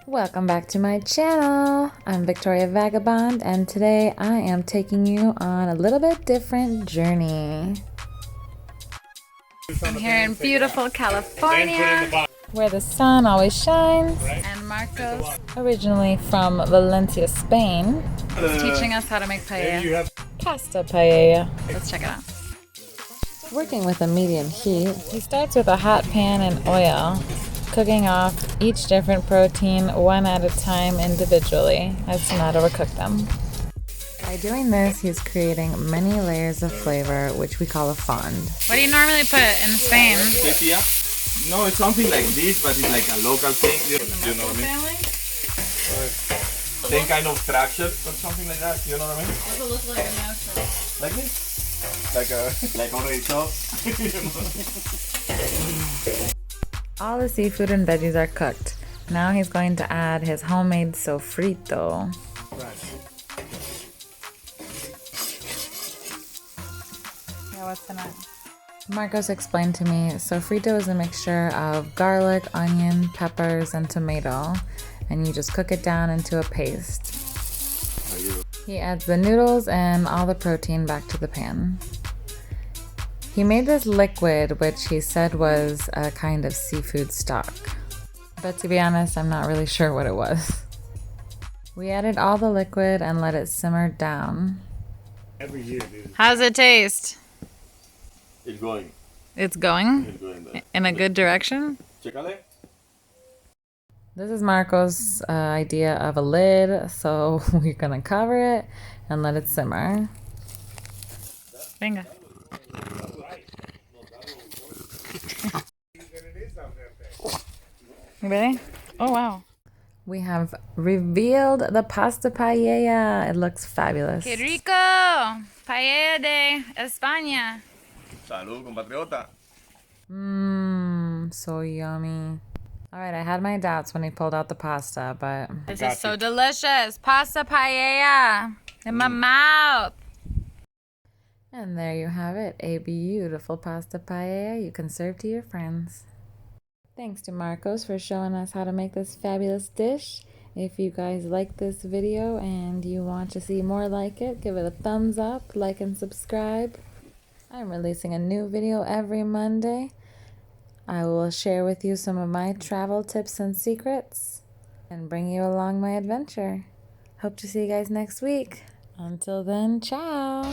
Welcome back to my channel. I'm Victoria Vagabond, and today I am taking you on a little bit different journey. I'm here in beautiful California, where the sun always shines, and Marcos, originally from Valencia, Spain, is teaching us how to make paella. Pasta paella. Let's check it out. Working with a medium heat, he starts with a hot pan and oil, cooking off each different protein one at a time individually as to not overcook them. By doing this, he's creating many layers of flavor, which we call a fond. What do you normally put in Spain? Sepia? No, it's something like this, but it's like a local thing. You know what I mean? Same kind of structure or something like that. You know what I mean? What does it look like in the outside? Like this? Like already chopped. All the seafood and veggies are cooked. Now he's going to add his homemade sofrito. Yeah, what's in it? Marcos explained to me, sofrito is a mixture of garlic, onion, peppers, and tomato, and you just cook it down into a paste. He adds the noodles and all the protein back to the pan. He made this liquid, which he said was a kind of seafood stock. But to be honest, I'm not really sure what it was. We added all the liquid and let it simmer down. Every year, dude. How's it taste? It's going. It's going? It's going there. In a good direction? Chécale. This is Marco's idea of a lid, so we're gonna cover it and let it simmer. Venga. You ready? Oh wow. We have revealed the pasta paella. It looks fabulous. ¡Qué rico! Paella de España. Salud, compatriota. Mmm, so yummy. Alright, I had my doubts when he pulled out the pasta, but... This is so delicious! Pasta paella! In my mouth! And there you have it, a beautiful pasta paella you can serve to your friends. Thanks to Marcos for showing us how to make this fabulous dish. If you guys like this video and you want to see more like it, give it a thumbs up, like and subscribe. I'm releasing a new video every Monday. I will share with you some of my travel tips and secrets and bring you along my adventure. Hope to see you guys next week. Until then, ciao!